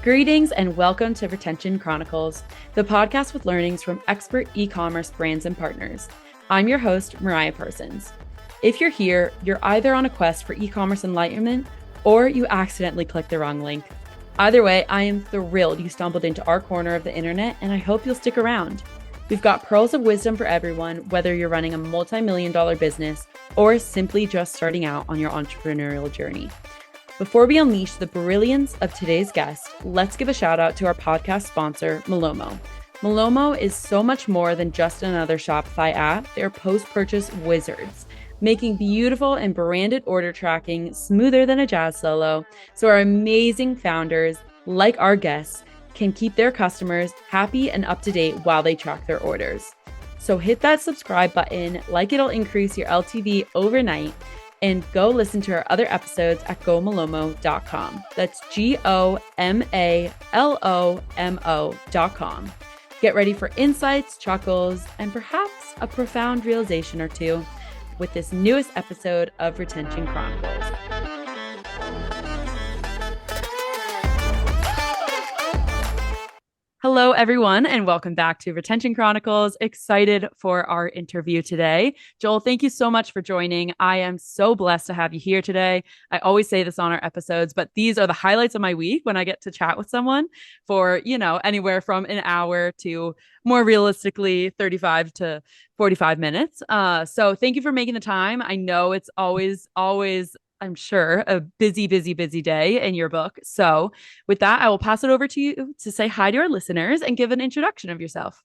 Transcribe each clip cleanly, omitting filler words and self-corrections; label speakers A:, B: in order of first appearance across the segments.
A: Greetings and welcome to Retention Chronicles, the podcast with learnings from expert e-commerce brands and partners. I'm your host, Mariah Parsons. If you're here, you're either on a quest for e-commerce enlightenment or you accidentally clicked the wrong link. Either way, I am thrilled you stumbled into our corner of the internet, and I hope you'll stick around. We've got pearls of wisdom for everyone, whether you're running a multi-million-dollar business or simply just starting out on your entrepreneurial journey. Before we unleash the brilliance of today's guest, let's give a shout out to our podcast sponsor, Malomo. Malomo is so much more than just another Shopify app. They're post-purchase wizards, making beautiful and branded order tracking smoother than a jazz solo, so our amazing founders, like our guests, can keep their customers happy and up to date while they track their orders. So hit that subscribe button, like it'll increase your LTV overnight, and go listen to our other episodes at gomalomo.com. That's GOMALOMO.com. Get ready for insights, chuckles, and perhaps a profound realization or two with this newest episode of Retention Chronicles. Hello, everyone, and welcome back to Retention Chronicles. Excited for our interview today. Joel, thank you so much for joining. I am so blessed to have you here today. I always say this on our episodes, but these are the highlights of my week when I get to chat with someone for, anywhere from an hour to more realistically 35 to 45 minutes. So thank you for making the time. I know it's always I'm sure, a busy day in your book. So with that, I will pass it over to you to say hi to our listeners and give an introduction of yourself.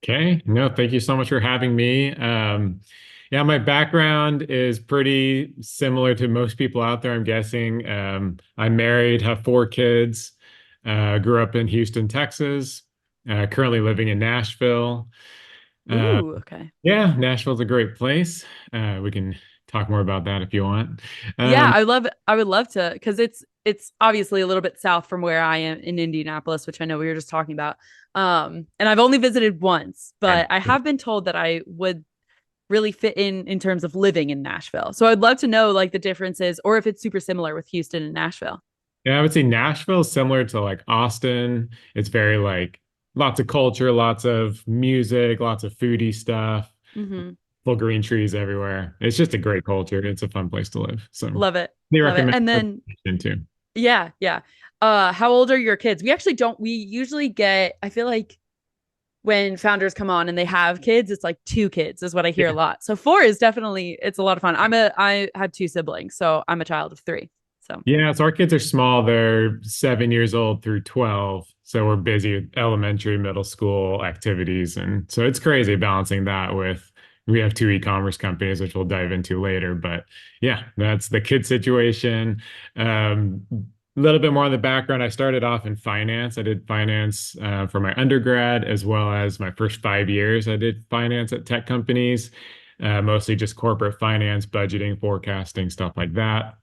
B: Okay. No, thank you so much for having me. My background is pretty similar to most people out there, I'm guessing. I'm married, have 4 kids, grew up in Houston, Texas, currently living in Nashville.
A: Ooh, okay.
B: Yeah, Nashville's a great place. We can talk more about that if you want.
A: Yeah, I would love to, because it's obviously a little bit south from where I am in Indianapolis, which I know we were just talking about. And I've only visited once, but I have been told that I would really fit in terms of living in Nashville. So I'd love to know like the differences or if it's super similar with Houston and Nashville.
B: Yeah, I would say Nashville is similar to like Austin. It's very like lots of culture, lots of music, lots of foodie stuff.
A: Mm-hmm.
B: Full green trees everywhere. It's just a great culture. It's a fun place to live. So
A: Love it.
B: they
A: Love it.
B: recommend
A: And then,
B: it too.
A: yeah. How old are your kids? We usually get, I feel like when founders come on and they have kids, it's like 2 kids is what I hear a lot. So 4 is definitely, it's a lot of fun. I had 2 siblings, so I'm a child of 3. So
B: Yeah, so our kids are small. They're 7 years old through 12. So we're busy with elementary, middle school activities. And so it's crazy balancing that with we have 2 e-commerce companies, which we'll dive into later. But yeah, that's the kid situation. A little bit more on the background. I started off in finance. I did finance for my undergrad, as well as my first 5 years. I did finance at tech companies, mostly just corporate finance, budgeting, forecasting, stuff like that.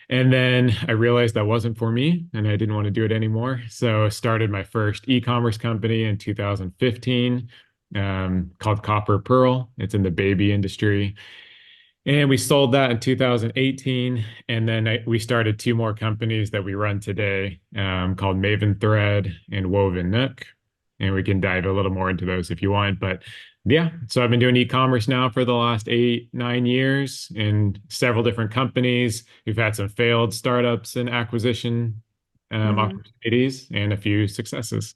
B: And then I realized that wasn't for me and I didn't want to do it anymore. So I started my first e-commerce company in 2015 called Copper Pearl. It's in the baby industry. And we sold that in 2018. And then we started 2 more companies that we run today called Maven Thread and Woven Nook. And we can dive a little more into those if you want. But yeah, so I've been doing e-commerce now for the last 8, 9 years in several different companies. We've had some failed startups and acquisition opportunities and a few successes.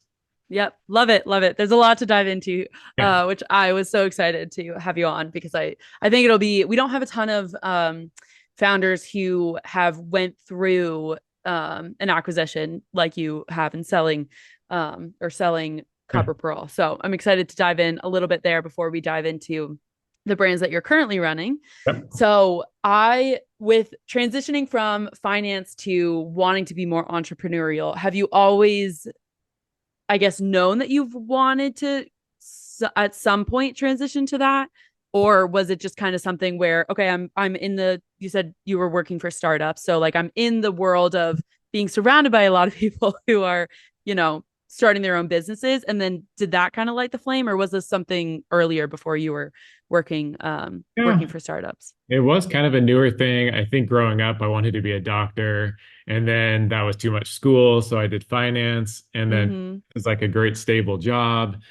A: yep. Love it. Love it. There's a lot to dive into,
B: Yeah.
A: which I was so excited to have you on because I think we don't have a ton of founders who have went through an acquisition like you have in selling Copper Pearl. So I'm excited to dive in a little bit there before we dive into the brands that you're currently running.
B: Yep.
A: So with transitioning from finance to wanting to be more entrepreneurial, have you always, I guess, known that you've wanted to at some point transition to that? Or was it just kind of something where, okay, you said you were working for startups. So like I'm in the world of being surrounded by a lot of people who are, starting their own businesses, and then did that kind of light the flame, or was this something earlier before you were working
B: Yeah,
A: for startups?
B: it was kind of a newer thing. I think growing up, I wanted to be a doctor, and then that was too much school, so I did finance, and then it
A: Mm-hmm.
B: was like a great stable job.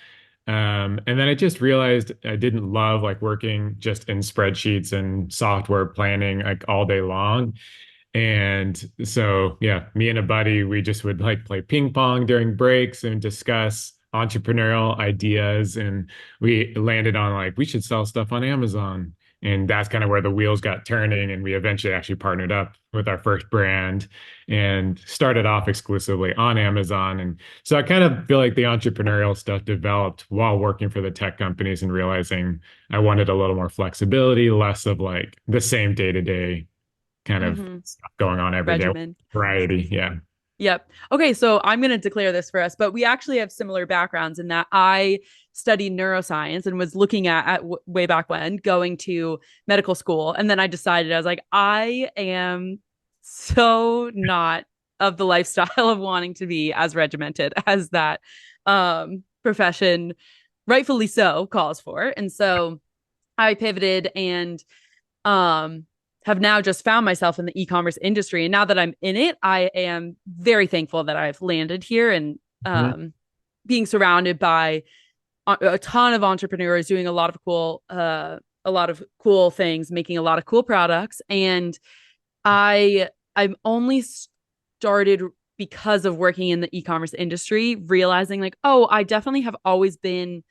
B: And then I just realized I didn't love like working just in spreadsheets and software planning like all day long. And so, yeah, me and a buddy, we just would like play ping pong during breaks and discuss entrepreneurial ideas. And we landed on like, we should sell stuff on Amazon. And that's kind of where the wheels got turning. And we eventually actually partnered up with our first brand and started off exclusively on Amazon. And so I kind of feel like the entrepreneurial stuff developed while working for the tech companies and realizing I wanted a little more flexibility, less of like the same day-to-day kind of
A: Mm-hmm.
B: stuff going on every day.
A: Regimen.
B: Variety, yeah.
A: Yep. Okay, so I'm going to declare this for us, but we actually have similar backgrounds in that I studied neuroscience and was looking way back when going to medical school. And then I decided, I was like, I am so not of the lifestyle of wanting to be as regimented as that profession, rightfully so, calls for. And so I pivoted and um have now just found myself in the e-commerce industry. And now that I'm in it, I am very thankful that I've landed here and
B: Mhm.
A: being surrounded by a ton of entrepreneurs doing a lot of cool things, making a lot of cool products. And I'm only started because of working in the e-commerce industry, realizing like, oh, I definitely have always been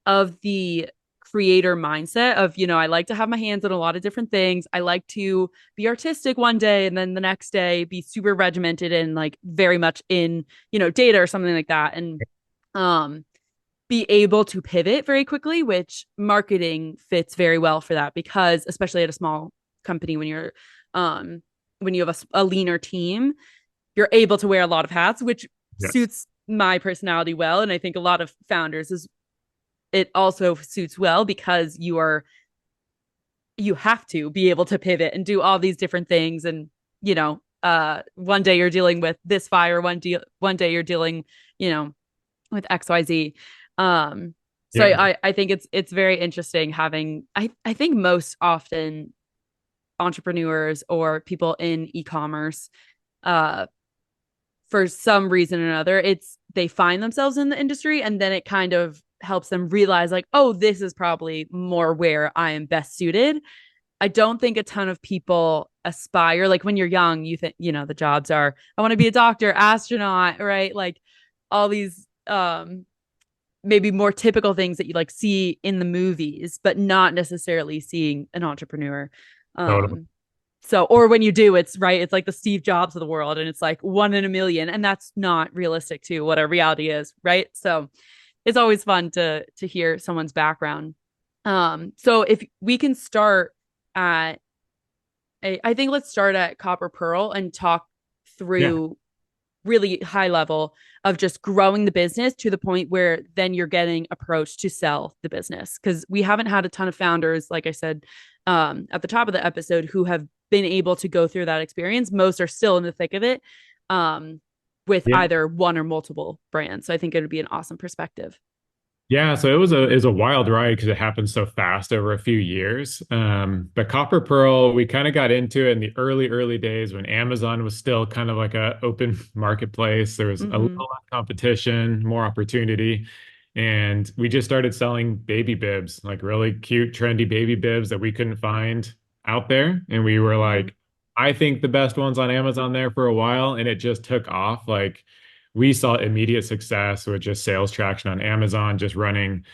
A: of the creator mindset of, I like to have my hands on a lot of different things. I like to be artistic one day and then the next day be super regimented and like very much in, data or something like that. And um be able to pivot very quickly, which marketing fits very well for that because especially at a small company um when you have a leaner team, you're able to wear a lot of hats, which
B: Yes.
A: suits my personality well. And I think a lot of founders is it also suits well because you have to be able to pivot and do all these different things and one day you're dealing with this fire, one day you're dealing with XYZ. So
B: Yeah.
A: I think it's very interesting having I think most often entrepreneurs or people in e-commerce uh for some reason or another, it's they find themselves in the industry and then it kind of helps them realize like, oh, this is probably more where I am best suited. I don't think a ton of people aspire like when you're young, you think, the jobs are I want to be a doctor, astronaut, right? Like all these maybe more typical things that you like see in the movies, but not necessarily seeing an entrepreneur.
B: Totally.
A: Um so, or when you do, it's right. It's like the Steve Jobs of the world, and it's like one in a million, and that's not realistic to what our reality is, right? So, it's always fun to hear someone's background. So if we can start at, I think let's start at Copper Pearl and talk
B: Yeah.
A: through really high level of just growing the business to the point where then you're getting approached to sell the business because we haven't had a ton of founders like I said at the top of the episode who have been able to go through that experience. Most are still in the thick of it with
B: Yeah.
A: either one or multiple brands, so I think it would be an awesome perspective.
B: Yeah, so it was a wild ride because it happened so fast over a few years. But Copper Pearl, we kind of got into it in the early days when Amazon was still kind of like a open marketplace. There was a little
A: Mm-hmm.
B: less competition, more opportunity, and we just started selling baby bibs, like really cute, trendy baby bibs that we couldn't find out there. And we were
A: Mm-hmm.
B: like, I think the best ones on Amazon there for a while, and it just took off. Like we saw immediate success with just sales traction on Amazon, just running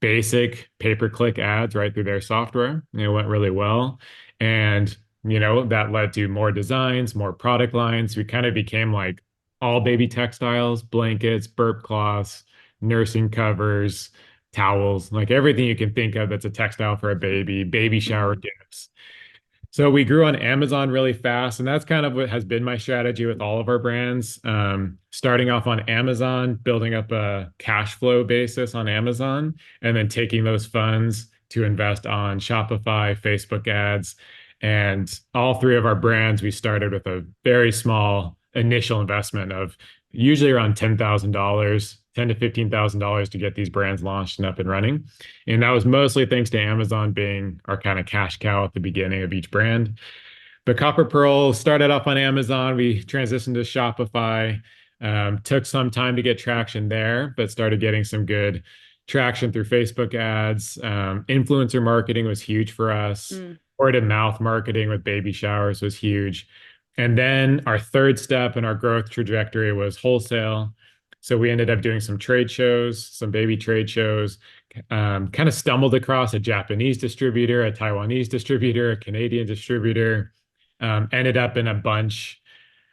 B: basic pay-per-click ads right through their software. And it went really well. And, that led to more designs, more product lines. We kind of became like all baby textiles, blankets, burp cloths, nursing covers, towels, like everything you can think of that's a textile for a baby, baby shower
A: Mm-hmm.
B: gifts. So we grew on Amazon really fast, and that's kind of what has been my strategy with all of our brands. Starting off on Amazon, building up a cash flow basis on Amazon, and then taking those funds to invest on Shopify, Facebook ads, and all three of our brands, we started with a very small initial investment of usually around $10,000 ten to $15,000 to get these brands launched and up and running. And that was mostly thanks to Amazon being our kind of cash cow at the beginning of each brand. But Copper Pearl started off on Amazon. We transitioned to Shopify. Took some time to get traction there, but started getting some good traction through Facebook ads. Influencer marketing was huge for us.
A: Mm,
B: Word of mouth marketing with baby showers was huge. And then our third step in our growth trajectory was wholesale. So we ended up doing some trade shows, some baby trade shows, kind of stumbled across a Japanese distributor, a Taiwanese distributor, a Canadian distributor, ended up in a bunch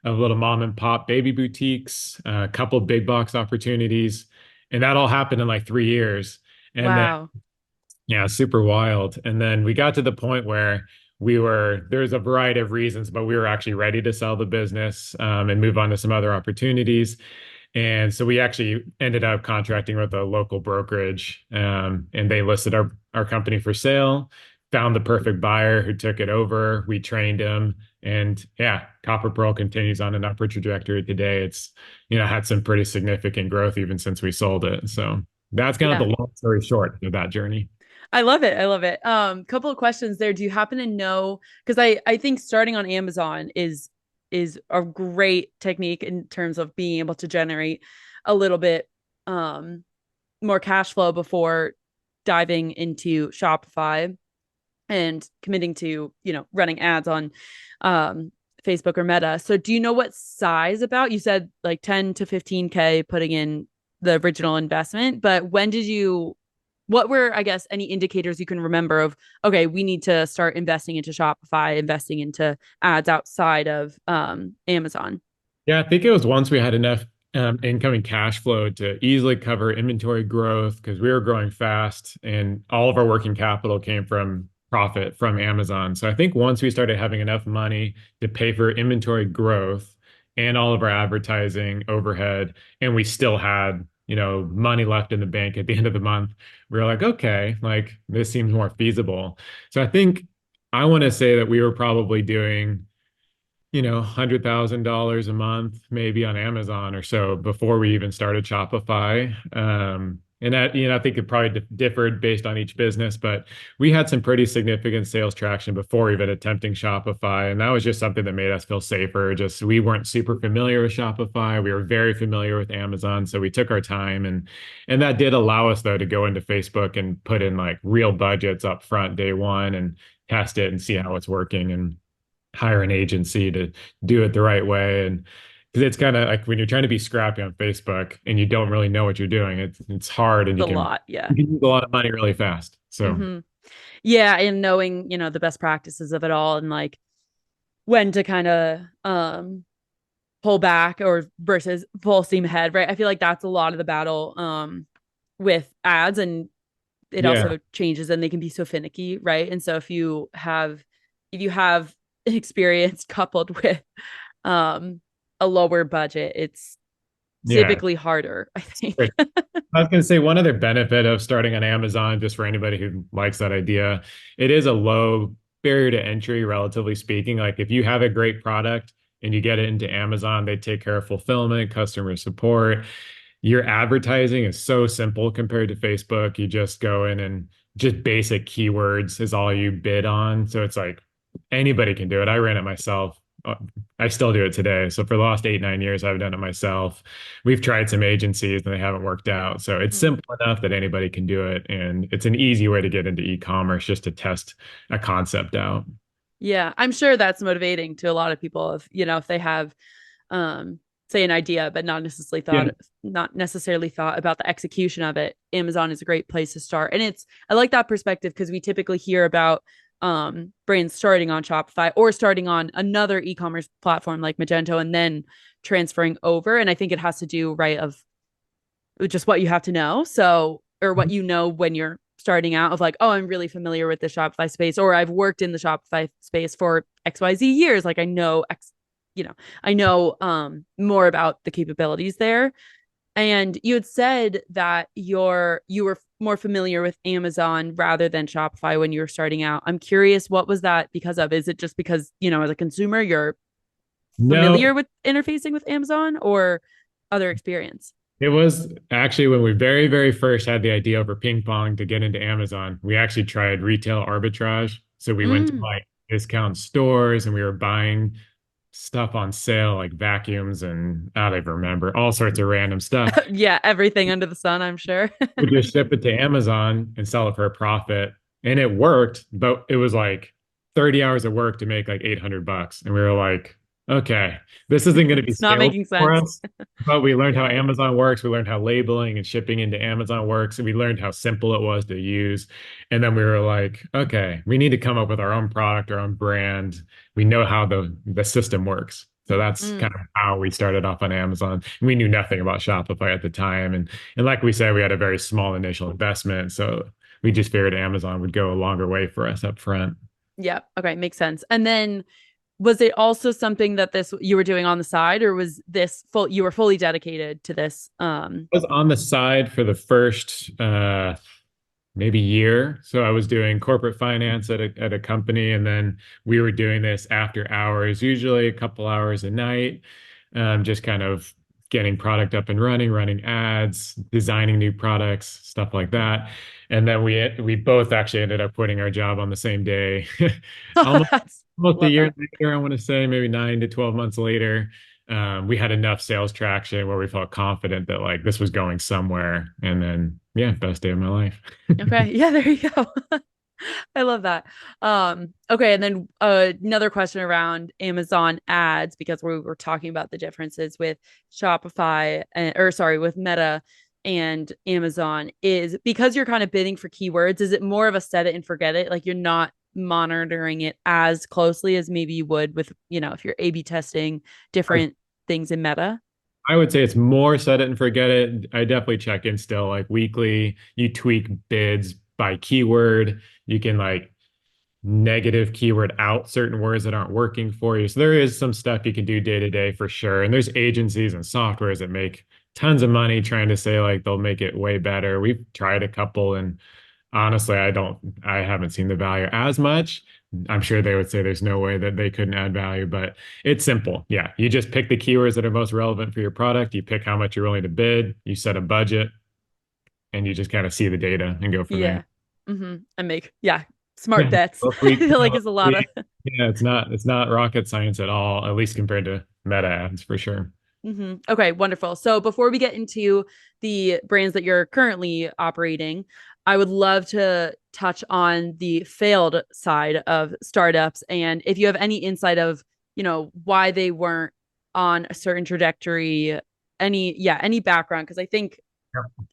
B: of little mom and pop baby boutiques, a couple big box opportunities. And that all happened in like 3 years. And then,
A: wow.
B: yeah, super wild. And then we got to the point where there's a variety of reasons, but we were actually ready to sell the business and move on to some other opportunities. And so we actually ended up contracting with a local brokerage, and they listed our company for sale, found the perfect buyer who took it over. We trained him, and yeah, Copper Pearl continues on an upward trajectory today. It's, had some pretty significant growth even since we sold it. So that's kind of the
A: Yeah.
B: long story short of that journey.
A: I love it. I love it. Couple of questions there. Do you happen to know, because I think starting on Amazon is a great technique in terms of being able to generate a little bit more cash flow before diving into Shopify and committing to, running ads on Facebook or Meta. So do you know what size about? You said like 10 to 15K putting in the original investment, but what were, I guess, any indicators you can remember of, okay, we need to start investing into Shopify, investing into ads outside of Amazon?
B: Yeah, I think it was once we had enough incoming cash flow to easily cover inventory growth because we were growing fast and all of our working capital came from profit from Amazon. So I think once we started having enough money to pay for inventory growth and all of our advertising overhead, and we still had, money left in the bank at the end of the month, we were like, okay, like this seems more feasible. So I think I want to say that we were probably doing $100,000 a month, maybe on Amazon or so before we even started Shopify. And that, I think it probably differed based on each business, but we had some pretty significant sales traction before even attempting Shopify. And that was just something that made us feel safer. Just we weren't super familiar with Shopify. We were very familiar with Amazon. So we took our time and that did allow us though to go into Facebook and put in like real budgets up front day one and test it and see how it's working and hire an agency to do it the right way. And because it's kind of like when you're trying to be scrappy on Facebook and you don't really know what you're doing, it's hard and
A: It's a lot. Yeah.
B: you can use a lot of money really fast. So
A: Hmm. Yeah. And knowing, the best practices of it all and like when to kind of pull back or versus full steam ahead, right? I feel like that's a lot of the battle with ads, and it
B: yeah,
A: also changes and they can be so finicky, right? And so if you have experience coupled with um a lower budget, it's
B: yeah.
A: typically harder, I think.
B: Great. I was going to say one other benefit of starting on Amazon, just for anybody who likes that idea, it is a low barrier to entry, relatively speaking. Like if you have a great product and you get it into Amazon, they take care of fulfillment, customer support. Your advertising is so simple compared to Facebook. You just go in and just basic keywords is all you bid on. So it's like anybody can do it. I ran it myself. I still do it today. So for the last 8, 9 years, I've done it myself. We've tried some agencies and they haven't worked out. So it's
A: Mm.
B: simple enough that anybody can do it. And it's an easy way to get into e-commerce just to test a concept out.
A: Yeah, I'm sure that's motivating to a lot of people if they have say an idea but
B: Yeah.
A: not necessarily thought about the execution of it. Amazon is a great place to start. And I like that perspective because we typically hear about brands starting on Shopify or starting on another e-commerce platform like Magento and then transferring over. And I think it has to do right of just what you have to know. So, or what you know when you're starting out of like, oh, I'm really familiar with the Shopify space, or I've worked in the Shopify space for XYZ years. Like I know more about the capabilities there. And you had said that you were more familiar with Amazon rather than Shopify when you were starting out. I'm curious, what was that because of? Is it just because, as a consumer, you're
B: No,
A: familiar with interfacing with Amazon or other experience?
B: It was actually when we very, very first had the idea over ping pong to get into Amazon. We actually tried retail arbitrage. So we went to
A: Mm.
B: like discount stores and we were buying stuff on sale, like vacuums and I don't even remember, all sorts of random stuff.
A: Yeah, everything under the sun, I'm sure.
B: We just ship it to Amazon and sell it for a profit. And it worked, but it was like 30 hours of work to make like 800 bucks. And we were like, okay, this isn't going to be
A: It's not
B: scalable
A: making
B: for
A: sense.
B: us. But we learned how Amazon works. We learned how labeling and shipping into Amazon works. And we learned how simple it was to use. And then we were like, okay, we need to come up with our own product, our own brand. We know how the system works. So that's kind
A: Mm.
B: of how we started off on Amazon. We knew nothing about Shopify at the time. And like we said, we had a very small initial investment. So we just figured Amazon would go a longer way for us up front.
A: Yeah. Okay. Makes sense. And then was it also something that this you were doing on the side, or was this full you were fully dedicated to this?
B: I was on the side for the first maybe year. So I was doing corporate finance at a company, and then we were doing this after hours, usually a couple hours a night, just kind of getting product up and running, running ads, designing new products, stuff like that. And then we both actually ended up quitting our job on the same day.
A: Oh,
B: Almost
A: that's
B: almost a
A: love
B: year
A: that.
B: later, I want to say maybe 9 to 12 months later. We had enough sales traction where we felt confident that like this was going somewhere. And then, yeah, best day of my life.
A: Okay. Yeah, there you go. I love that. Okay, and then another question around Amazon ads because we were talking about the differences with Shopify or sorry, with Meta and Amazon is because you're kind of bidding for keywords, is it more of a set it and forget it? Like you're not monitoring it as closely as maybe you would with, if you're A/B testing different things in Meta?
B: I would say it's more set it and forget it. I definitely check in still like weekly. You tweak bids by keyword. You can like negative keyword out certain words that aren't working for you. So there is some stuff you can do day to day for sure. And there's agencies and softwares that make tons of money trying to say like they'll make it way better. We've tried a couple and honestly, I haven't seen the value as much. I'm sure they would say there's no way that they couldn't add value, but it's simple. Yeah. You just pick the keywords that are most relevant for your product. You pick how much you're willing to bid. You set a budget and you just kind of see the data and go from there.
A: Yeah. And make, yeah, smart
B: Yeah.
A: bets.
B: Well,
A: I feel like it's a lot of
B: yeah, it's not rocket science at all, at least compared to meta ads for sure.
A: Okay, wonderful. So before we get into the brands that you're currently operating, I would love to touch on the failed side of startups and if you have any insight of, why they weren't on a certain trajectory, any background because I think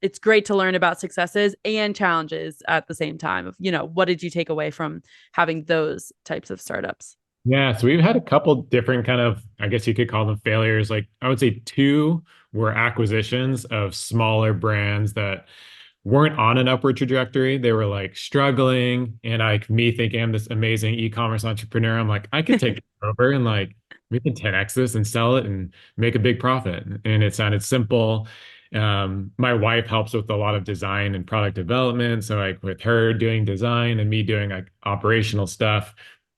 A: it's great to learn about successes and challenges at the same time of, what did you take away from having those types of startups?
B: Yeah, so we've had a couple different kind of, I guess you could call them failures. Like I would say two were acquisitions of smaller brands that weren't on an upward trajectory. They were like struggling. And like me thinking I'm this amazing e-commerce entrepreneur, I'm like, I could take it over and like we can 10x this and sell it and make a big profit. And it sounded simple. My wife helps with a lot of design and product development. So like with her doing design and me doing like operational stuff,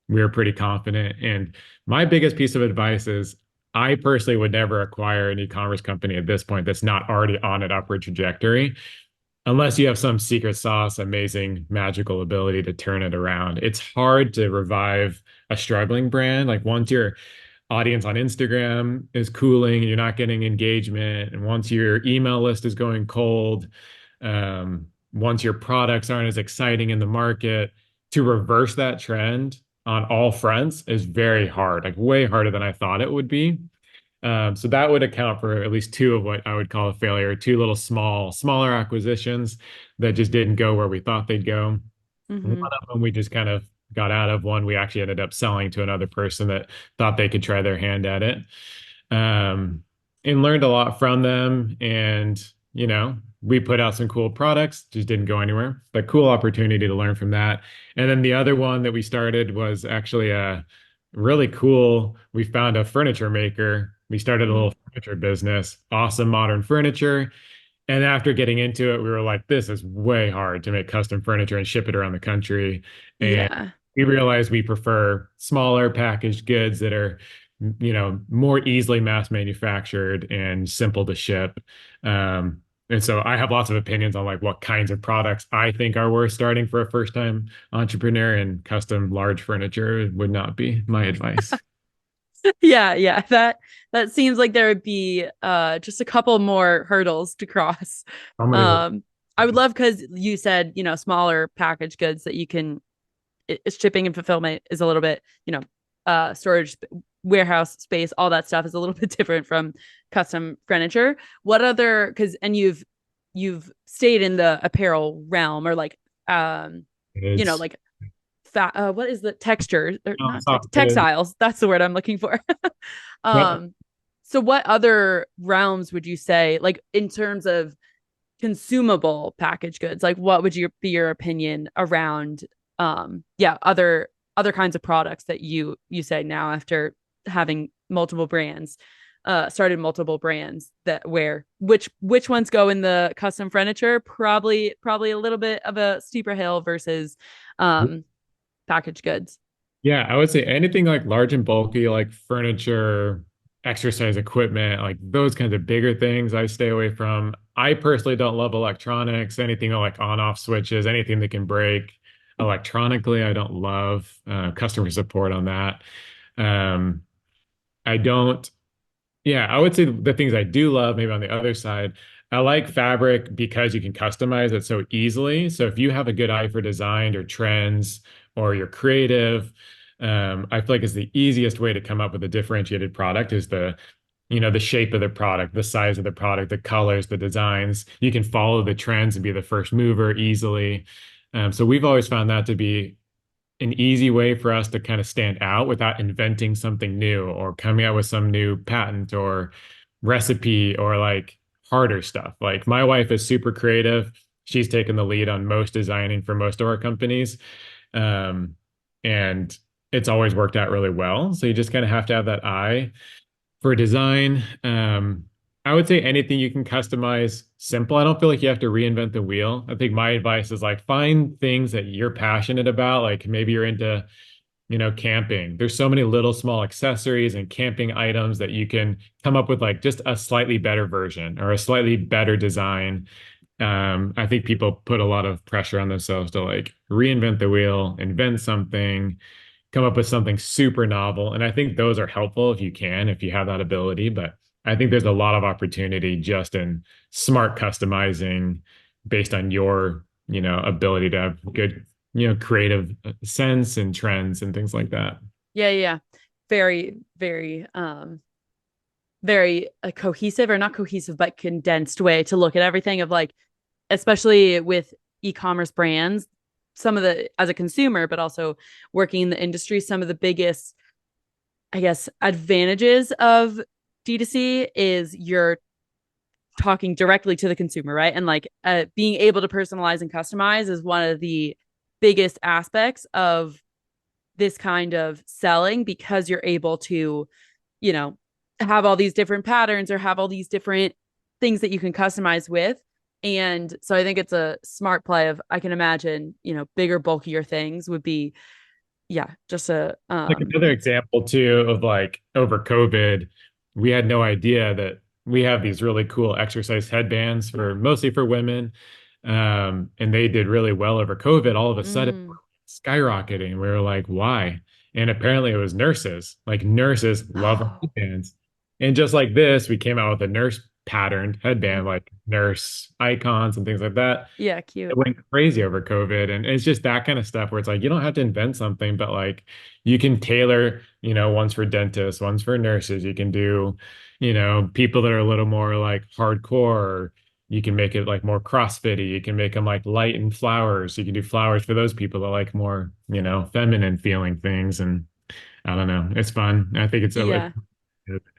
B: we were pretty confident. And my biggest piece of advice is I personally would never acquire an e-commerce company at this point that's not already on an upward trajectory unless you have some secret sauce, amazing magical ability to turn it around. It's hard to revive a struggling brand. Like once your audience on Instagram is cooling and you're not getting engagement, and once your email list is going cold, once your products aren't as exciting in the market, to reverse that trend on all fronts is very hard, like way harder than I thought it would be. So that would account for at least two of what I would call a failure, two little smaller acquisitions that just didn't go where we thought they'd go. One
A: Mm-hmm.
B: of them we just kind of got out of. One we actually ended up selling to another person that thought they could try their hand at it. Um, and learned a lot from them. And, we put out some cool products, just didn't go anywhere, but cool opportunity to learn from that. And then the other one that we started was actually a really cool. We found a furniture maker. We started a little furniture business, awesome modern furniture. And after getting into it, we were like, this is way hard to make custom furniture and ship it around the country. And
A: Yeah.
B: we realized we prefer smaller packaged goods that are more easily mass manufactured and simple to ship. And so I have lots of opinions on like what kinds of products I think are worth starting for a first time entrepreneur, and custom large furniture would not be my advice.
A: Yeah, yeah. That seems like there would be just a couple more hurdles to cross.
B: How many?
A: Um I would love because you said, smaller package goods that you can shipping and fulfillment is a little bit, storage, warehouse space, all that stuff is a little bit different from custom furniture. What other, because and you've stayed in the apparel realm, or like
B: It's
A: like what is the texture, or not
B: soft goods.
A: textiles, that's the word I'm looking for.
B: Yep.
A: um so what other realms would you say, like in terms of consumable package goods, like what would be your opinion around other kinds of products that you say now, after having multiple brands, started multiple brands, that where which ones go in the custom furniture, probably a little bit of a steeper hill versus um packaged goods.
B: Yeah, I would say anything like large and bulky, like furniture, exercise equipment, like those kinds of bigger things I stay away from. I personally don't love electronics, anything like on-off switches, anything that can break electronically. I don't love customer support on that. Um, I don't Yeah, I would say the things I do love, maybe on the other side, I like fabric because you can customize it so easily. So if you have a good eye for design or trends, or you're creative, I feel like it's the easiest way to come up with a differentiated product is the shape of the product, the size of the product, the colors, the designs. You can follow the trends and be the first mover easily. So we've always found that to be an easy way for us to kind of stand out without inventing something new or coming out with some new patent or recipe or like harder stuff. Like my wife is super creative. She's taken the lead on most designing for most of our companies. Um, and it's always worked out really well. So you just kind of have to have that eye for design. I would say anything you can customize simple. I don't feel like you have to reinvent the wheel. I think my advice is like find things that you're passionate about. Like maybe you're into, camping. There's so many little small accessories and camping items that you can come up with like just a slightly better version or a slightly better design. I think people put a lot of pressure on themselves to like reinvent the wheel, invent something, come up with something super novel. And I think those are helpful if you can, if you have that ability. But I think there's a lot of opportunity just in smart customizing based on your, ability to have good, creative sense and trends and things like that.
A: Yeah, yeah. Very, very, very cohesive, or not cohesive, but condensed way to look at everything, of like, especially with e-commerce brands, some of the, as a consumer, but also working in the industry, some of the biggest, I guess, advantages of D2C is you're talking directly to the consumer, right? And like being able to personalize and customize is one of the biggest aspects of this kind of selling, because you're able to, you know, have all these different patterns or have all these different things that you can customize with. And so I think it's a smart play of, I can imagine, bigger, bulkier things would be, yeah, just a,
B: Like another example too of like over COVID, we had no idea that we have these really cool exercise headbands for mostly for women. And they did really well over COVID. All of a sudden,
A: mm,
B: skyrocketing. We were like, why? And apparently it was nurses. Like nurses love our
A: oh,
B: headbands. And just like this, we came out with a nurse patterned headband, like nurse icons and things like that.
A: yeah,
B: It
A: cute.
B: went crazy over COVID. And it's just that kind of stuff where it's like you don't have to invent something, but like you can tailor, one's for dentists, one's for nurses. You can do, people that are a little more like hardcore, or you can make it like more CrossFitty. You can make them like light and flowers. You can do flowers for those people that like more, feminine feeling things. And I don't know, it's fun. I think
A: Yeah.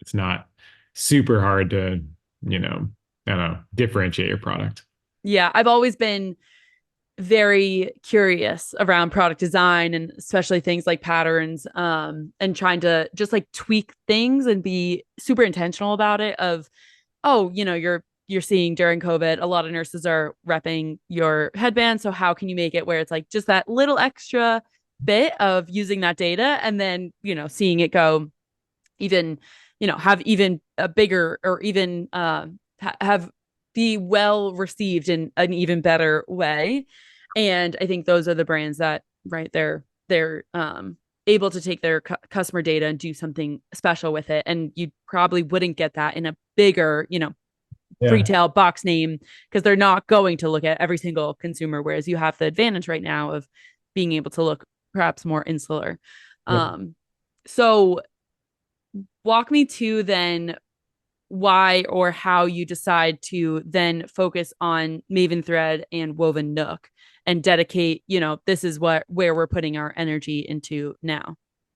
B: it's not super hard to, I don't know, differentiate your product.
A: Yeah. I've always been very curious around product design, and especially things like patterns, and trying to just like tweak things and be super intentional about it, of, oh, you're seeing during COVID a lot of nurses are repping your headband, so how can you make it where it's like just that little extra bit of using that data, and then seeing it go even, have even a bigger, or even have be well received in an even better way. And I think those are the brands that, right, they're able to take their customer data and do something special with it. And you probably wouldn't get that in a bigger,
B: Yeah.
A: retail box name, because they're not going to look at every single consumer. Whereas you have the advantage right now of being able to look perhaps more insular.
B: Yep.
A: So walk me to then why or how you decide to then focus on Maven Thread and Woven Nook and dedicate, this is where we're putting our energy into now.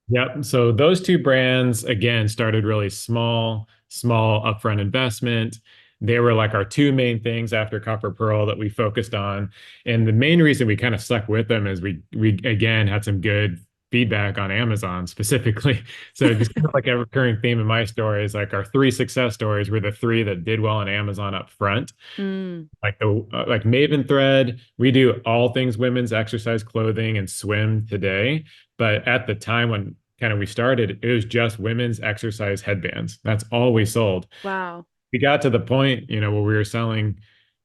B: Yep. So those two brands again started really small upfront investment. They were like our two main things after Copper Pearl that we focused on. And the main reason we kind of stuck with them is we again had some good feedback on Amazon specifically. So just kind of like a recurring theme in my story is like our three success stories were the three that did well on Amazon up front.
A: Mm,
B: Like Maven Thread, we do all things women's exercise clothing and swim today. But at the time when kind of we started, it was just women's exercise headbands. That's all we sold.
A: wow.
B: We got to the point, where we were selling,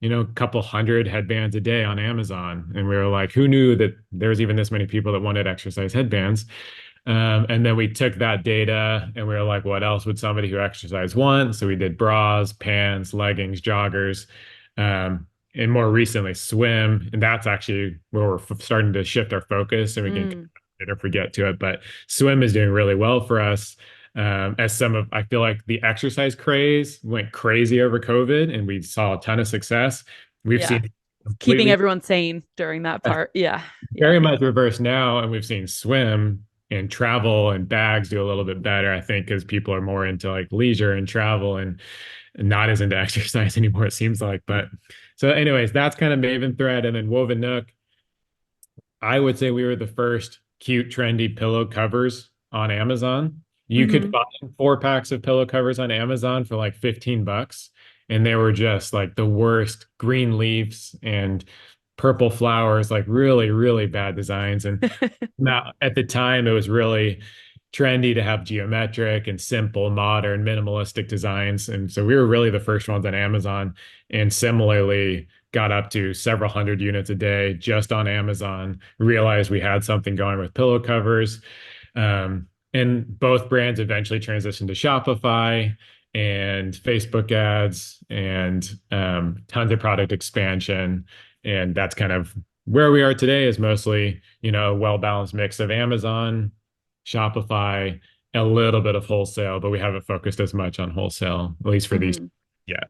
B: a couple hundred headbands a day on Amazon. And we were like, who knew that there was even this many people that wanted exercise headbands? And then we took that data and we were like, what else would somebody who exercise want? So we did bras, pants, leggings, joggers, and more recently swim. And that's actually where we're starting to shift our focus and we can
A: Mm,
B: later forget to it. But swim is doing really well for us. I feel like the exercise craze went crazy over COVID and we saw a ton of success. We've
A: yeah.
B: seen
A: Keeping
B: completely
A: everyone sane during that part. Yeah. Yeah.
B: very much reverse now, and we've seen swim and travel and bags do a little bit better, I think, because people are more into like leisure and travel and not as into exercise anymore, it seems like. But so, anyways, that's kind of Maven Thread, and then Woven Nook. I would say we were the first cute, trendy pillow covers on Amazon. You could
A: Mm-hmm.
B: find 4 packs of pillow covers on Amazon for like $15. And they were just like the worst green leaves and purple flowers, like really, really bad designs. And now at the time, it was really trendy to have geometric and simple, modern, minimalistic designs. And so we were really the first ones on Amazon. And similarly, got up to several hundred units a day just on Amazon, realized we had something going with pillow covers. And both brands eventually transitioned to Shopify and Facebook ads and tons of product expansion. And that's kind of where we are today is mostly, a well-balanced mix of Amazon, Shopify, a little bit of wholesale, but we haven't focused as much on wholesale, at least for these
A: Mm-hmm.
B: yet.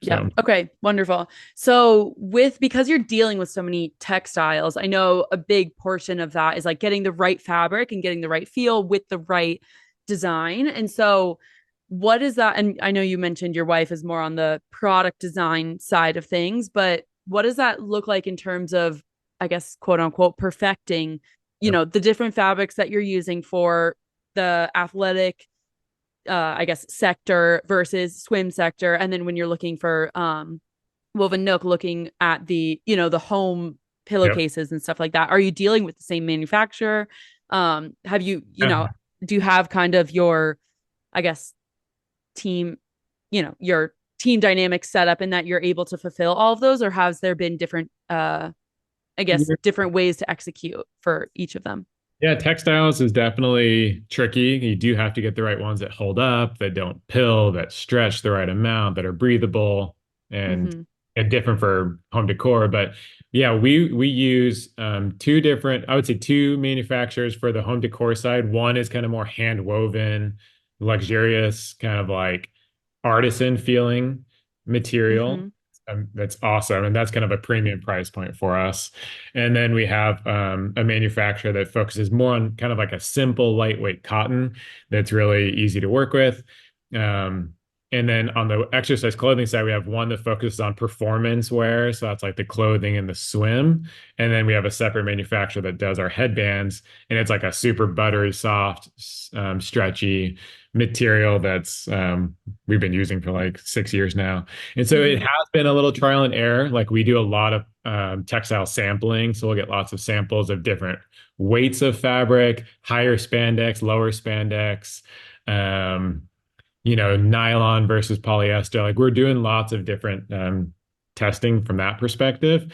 A: Yeah.
B: So
A: Okay. Wonderful. So because you're dealing with so many textiles, I know a big portion of that is like getting the right fabric and getting the right feel with the right design. And so what is that? And I know you mentioned your wife is more on the product design side of things, but what does that look like in terms of, I guess, quote unquote, perfecting,
B: yep,
A: the different fabrics that you're using for the athletic, I guess, sector versus swim sector. And then when you're looking for Woven Nook, looking at the home
B: yep.
A: pillowcases and stuff like that, are you dealing with the same manufacturer? Have you,
B: Yeah.
A: do you have kind of your, I guess, team, your team dynamics set up in that you're able to fulfill all of those, or has there been different, I guess, different ways to execute for each of them?
B: Yeah, textiles is definitely tricky. You do have to get the right ones that hold up, that don't pill, that stretch the right amount, that are breathable, and,
A: Mm-hmm.
B: and different for home decor. But yeah, we use two different, I would say two manufacturers for the home decor side. One is kind of more hand woven, luxurious, kind of like artisan feeling material.
A: Mm-hmm.
B: That's awesome. And that's kind of a premium price point for us. And then we have a manufacturer that focuses more on kind of like a simple, lightweight cotton that's really easy to work with. Um, and then on the exercise clothing side, we have one that focuses on performance wear. So that's like the clothing and the swim. And then we have a separate manufacturer that does our headbands. And it's like a super buttery, soft, stretchy material that's we've been using for like 6 years now. And so it
A: Mm-hmm.
B: has been a little trial and error. Like we do a lot of textile sampling. So we'll get lots of samples of different weights of fabric, higher spandex, lower spandex, um, nylon versus polyester. Like we're doing lots of different testing from that perspective.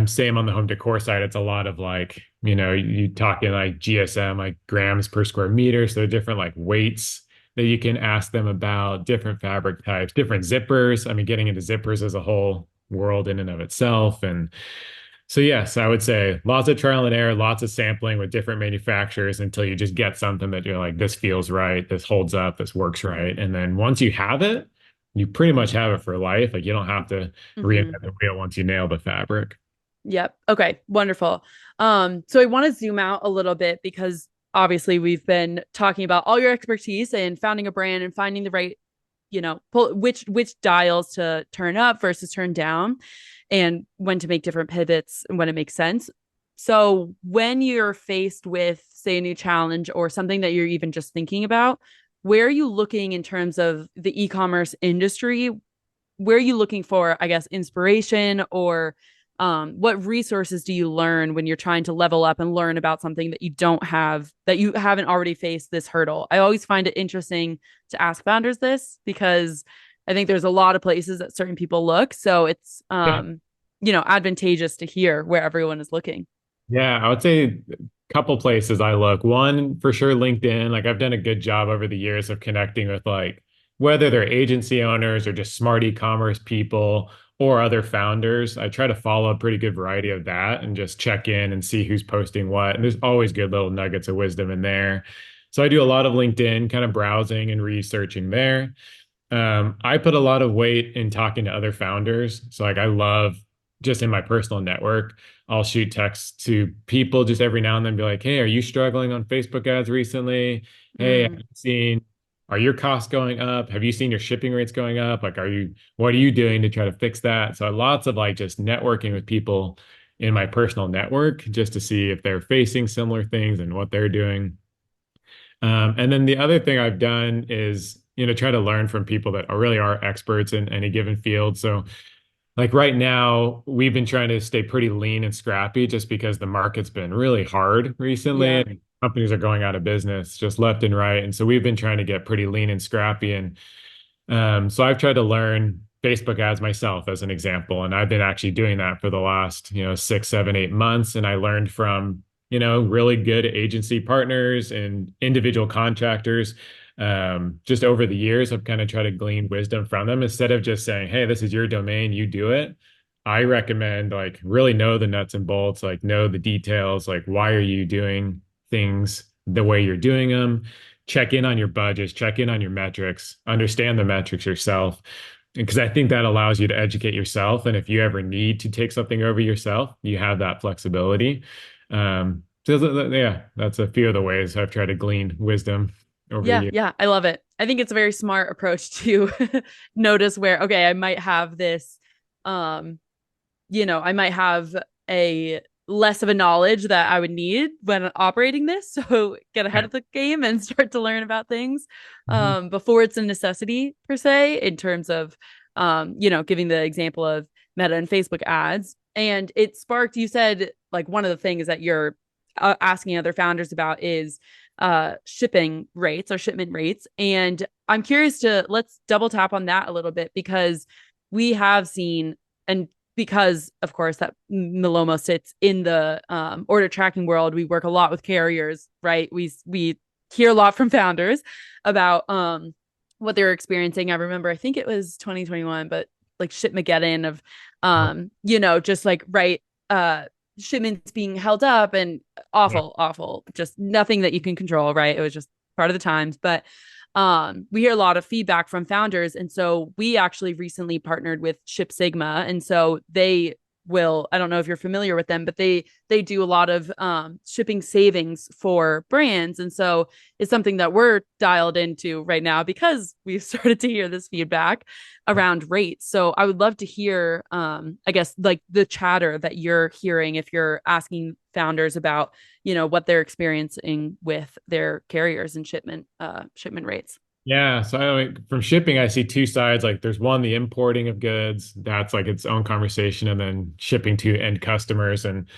B: Same on the home decor side, it's a lot of like, you talking like GSM, like grams per square meter. So different like weights that you can ask them about, different fabric types, different zippers. I mean, getting into zippers is a whole world in and of itself. And so yes, I would say lots of trial and error, lots of sampling with different manufacturers until you just get something that you're like, this feels right, this holds up, this works right. And then once you have it, you pretty much have it for life. Like you don't have to
A: Hmm.
B: reinvent the wheel once you nail the fabric.
A: Yep. Okay. Wonderful. So I want to zoom out a little bit because obviously we've been talking about all your expertise in founding a brand and finding the right, which dials to turn up versus turn down and when to make different pivots and when it makes sense. So when you're faced with, say, a new challenge or something that you're even just thinking about, where are you looking in terms of the e-commerce industry? Where are you looking for, I guess, inspiration or what resources do you learn when you're trying to level up and learn about something that you don't have, that you haven't already faced this hurdle? I always find it interesting to ask founders this because I think there's a lot of places that certain people look. So it's,
B: Yeah.
A: advantageous to hear where everyone is looking.
B: Yeah, I would say a couple places I look. One, for sure, LinkedIn. Like I've done a good job over the years of connecting with like whether they're agency owners or just smart e-commerce people or other founders. I try to follow a pretty good variety of that and just check in and see who's posting what. And there's always good little nuggets of wisdom in there. So I do a lot of LinkedIn, kind of browsing and researching there. I put a lot of weight in talking to other founders. So like I love just in my personal network, I'll shoot texts to people just every now and then be like, hey, are you struggling on Facebook ads recently? Hey,
A: Mm,
B: are your costs going up? Have you seen your shipping rates going up? Like, what are you doing to try to fix that? So lots of like just networking with people in my personal network just to see if they're facing similar things and what they're doing. And then the other thing I've done is, try to learn from people that really are experts in any given field. So, like right now, we've been trying to stay pretty lean and scrappy just because the market's been really hard recently
A: yeah.
B: and companies are going out of business just left and right. And so we've been trying to get pretty lean and scrappy. And so I've tried to learn Facebook ads myself as an example, and I've been actually doing that for the last, 6, 7, 8 months. And I learned from, really good agency partners and individual contractors. Just over the years, I've kind of tried to glean wisdom from them instead of just saying, "Hey, this is your domain, you do it." I recommend like really know the nuts and bolts, like know the details, like why are you doing things the way you're doing them, check in on your budgets, check in on your metrics, understand the metrics yourself. Because I think that allows you to educate yourself. And if you ever need to take something over yourself, you have that flexibility. Yeah, that's a few of the ways I've tried to glean wisdom over the
A: Yeah,
B: years.
A: yeah, I love it. I think it's a very smart approach to notice where, okay, I might have this, um, I might have a less of a knowledge that I would need when operating this. So get ahead
B: Yeah.
A: of the game and start to learn about things
B: Mhm.
A: before it's a necessity per se, in terms of, giving the example of Meta and Facebook ads. And it sparked, you said, like one of the things that you're asking other founders about is shipping rates or shipment rates. And I'm curious to let's double tap on that a little bit because we have seen, and because of course that Malomo sits in the order tracking world, we work a lot with carriers, right? We hear a lot from founders about what they're experiencing. I remember, I think it was 2021, but like Shipmageddon of just like right shipments being held up and
B: Yeah.
A: awful, just nothing that you can control, right? It was just part of the times. But we hear a lot of feedback from founders. And so we actually recently partnered with Ship Sigma. And so they will, I don't know if you're familiar with them, but they do a lot of shipping savings for brands. And so it's something that we're dialed into right now because we've started to hear this feedback around rates. So I would love to hear, I guess, like the chatter that you're hearing if you're asking founders about, what they're experiencing with their carriers and shipment rates.
B: Yeah, so from shipping, I see two sides. Like, there's one, the importing of goods, that's like its own conversation, and then shipping to end customers. And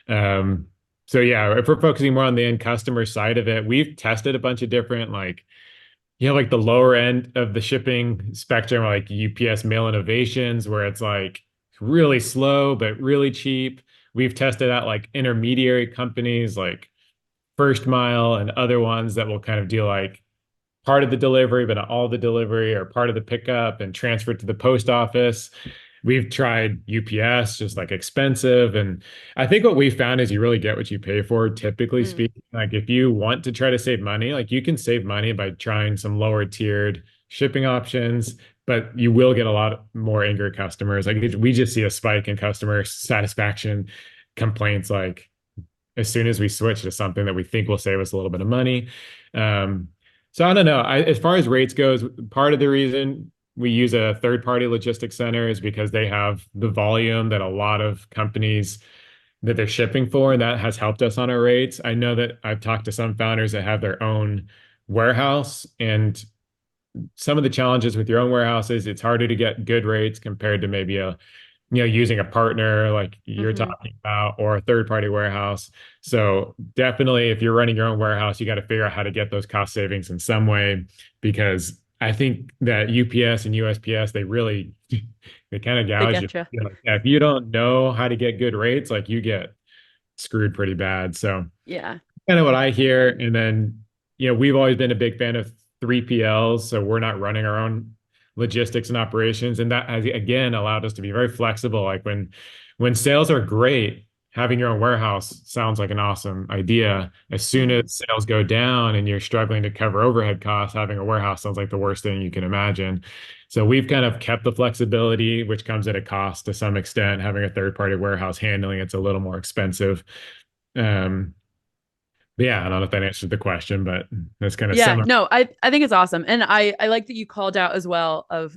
B: um, so, yeah, if we're focusing more on the end customer side of it, we've tested a bunch of different like you have like the lower end of the shipping spectrum, like UPS Mail Innovations, where it's like really slow but really cheap. We've tested out like intermediary companies like First Mile and other ones that will kind of do like part of the delivery, but not all the delivery, or part of the pickup and transfer it to the post office. We've tried UPS, just like expensive. And I think what we found is you really get what you pay for, typically
A: Mm,
B: speaking. Like if you want to try to save money, like you can save money by trying some lower tiered shipping options, but you will get a lot more angry customers. Like we just see a spike in customer satisfaction complaints, like as soon as we switch to something that we think will save us a little bit of money. Um, so I don't know. As far as rates goes, part of the reason we use a third-party logistics center is because they have the volume that a lot of companies that they're shipping for, and that has helped us on our rates. I know that I've talked to some founders that have their own warehouse, and some of the challenges with your own warehouse is it's harder to get good rates compared to maybe using a partner like you're
A: hmm.
B: talking about, or a third party warehouse. So definitely if you're running your own warehouse, you got to figure out how to get those cost savings in some way, because I think that UPS and USPS, they really they kind of
A: They
B: gouge you.
A: get you.
B: You know, if you don't know how to get good rates, like you get screwed pretty bad. So
A: Yeah.
B: kind of what I hear. And then, we've always been a big fan of 3PLs, so we're not running our own logistics and operations. And that has again allowed us to be very flexible. Like when sales are great, having your own warehouse sounds like an awesome idea. As soon
A: Hmm.
B: as sales go down and you're struggling to cover overhead costs, having a warehouse sounds like the worst thing you can imagine. So we've kind of kept the flexibility, which comes at a cost to some extent. Having a third party warehouse handling it's a little more expensive. Um, but yeah, I don't know if that answered the question, but that's kind of
A: Yeah,
B: similar.
A: no, I think it's awesome. And I like that you called out as well of,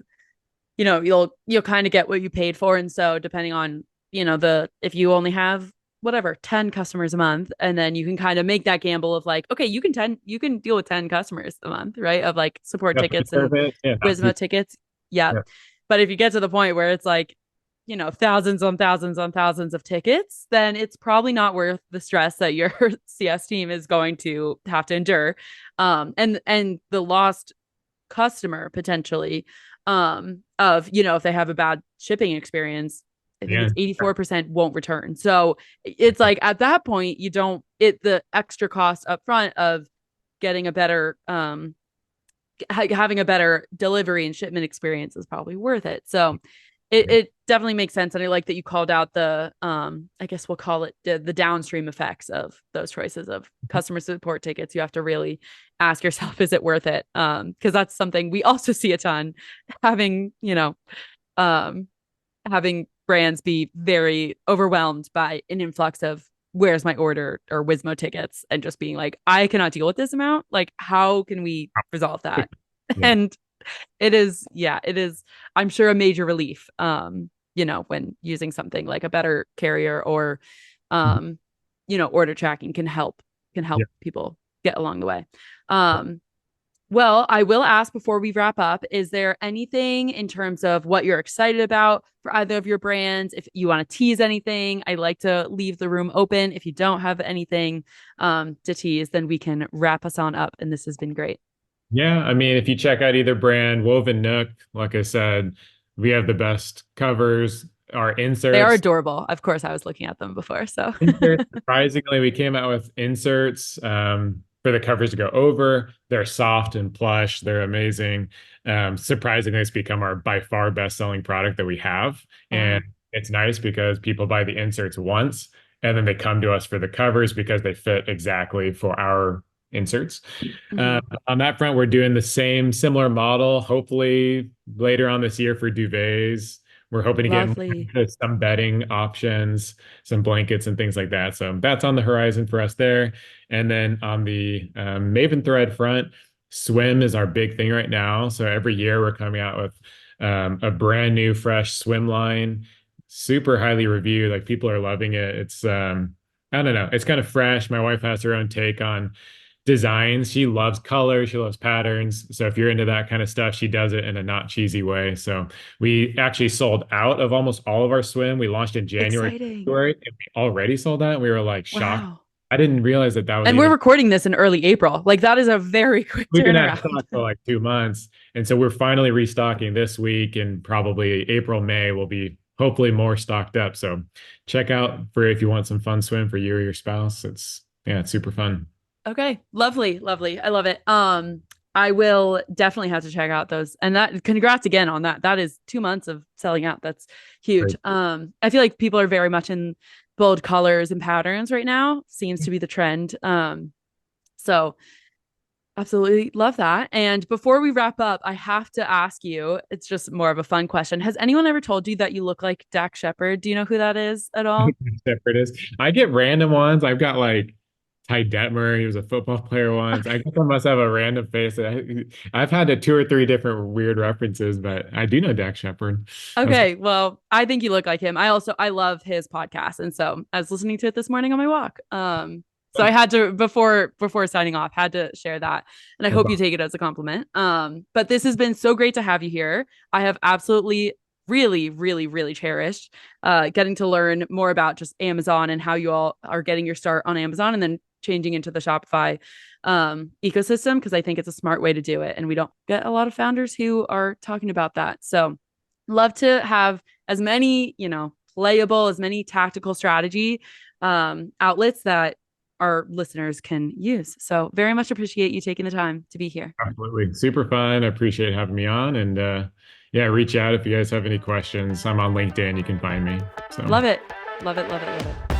A: you'll kind of get what you paid for. And so depending on, the if you only have whatever 10 customers a month, and then you can kind of make that gamble of like, okay, you can deal with 10 customers a month, right? Of like support
B: Customer
A: tickets and
B: service, yeah, not too,
A: Wismo tickets. Yeah.
B: yeah,
A: But if you get to the point where it's like, thousands on thousands on thousands of tickets, then it's probably not worth the stress that your CS team is going to have to endure. And the lost customer potentially of, if they have a bad shipping experience, I think
B: yeah,
A: it's 84% won't return. So it's like at that point, you don't it the extra cost up front of getting a better having a better delivery and shipment experience is probably worth it. So
B: yeah,
A: it definitely makes sense. And I like that you called out the I guess we'll call it the downstream effects of those choices of customer support tickets. You have to really ask yourself, is it worth it? Because that's something we also see a ton, having, um having brands be very overwhelmed by an influx of where's my order or Wismo tickets, and just being like, I cannot deal with this amount. Like, how can we resolve that?
B: yeah,
A: And it is, yeah, it is, I'm sure, a major relief, when using something like a better carrier or, um, order tracking can
B: yeah.
A: help people get along the way. Um, well, I will ask before we wrap up, is there anything in terms of what you're excited about for either of your brands? If you want to tease anything, I like to leave the room open. If you don't have anything to tease, then we can wrap us on up. And this has been great.
B: Yeah, I mean, if you check out either brand, Woven Nook, like I said, we have the best covers. Our
A: They are
B: inserts,
A: adorable. Of course, I was looking at them before. So,
B: surprisingly, we came out with inserts for the covers to go over. They're soft and plush. They're amazing. Surprisingly, it's become our by far best selling product that we have. And
A: wow.
B: it's nice because people buy the inserts once and then they come to us for the covers because they fit exactly for our inserts.
A: Hmm.
B: On that front, we're doing the same similar model, hopefully later on this year for duvets. We're hoping to get
A: Lovely.
B: into some bedding options, some blankets and things like that. So that's on the horizon for us there. And then on the Maven thread front, swim is our big thing right now. So every year we're coming out with a brand new, fresh swim line, super highly reviewed. Like people are loving it. It's I don't know, it's kind of fresh. My wife has her own take on designs. She loves color, she loves patterns. So if you're into that kind of stuff, she does it in a not cheesy way. So we actually sold out of almost all of our swim. We launched in January,
A: Exciting.
B: February, and we already sold out. We were like shocked
A: Wow.
B: I didn't realize that was
A: And we're
B: even.
A: recording this in early April. Like that is a very quick
B: We've been out of
A: turnaround.
B: stock for like 2 months, and so we're finally restocking this week, and probably April, May will be hopefully more stocked up. So check out for if you want some fun swim for you or your spouse. It's super fun.
A: Okay, lovely, lovely. I love it. I will definitely have to check out those. And that congrats again on that. That is 2 months of selling out. That's huge.
B: Great.
A: I feel like people are very much in bold colors and patterns right now. Seems to be the trend. So absolutely love that. And before we wrap up, I have to ask you, it's just more of a fun question. Has anyone ever told you that you look like Dak Shepard? Do you know who that is at all?
B: Separate is. I get random ones. I've got like Ty Detmer. He was a football player once. I guess I must have a random face. I've had two or three different weird references, but I do know Dak Shepard. I was
A: Okay, well, I think you look like him. I love his podcast, and so I was listening to it this morning on my walk. So I had to before signing off, had to share that, and I
B: That's
A: hope you
B: awesome.
A: take it as a compliment. But this has been so great to have you here. I have absolutely, really, really, really cherished getting to learn more about just Amazon and how you all are getting your start on Amazon, and then changing into the Shopify ecosystem because I think it's a smart way to do it, and we don't get a lot of founders who are talking about that. So love to have as many, playable, as many tactical strategy outlets that our listeners can use. So very much appreciate you taking the time to be here.
B: Absolutely. Super fun. I appreciate having me on. And yeah, reach out if you guys have any questions. I'm on LinkedIn. You can find me. So.
A: Love it. Love it. Love it. Love it.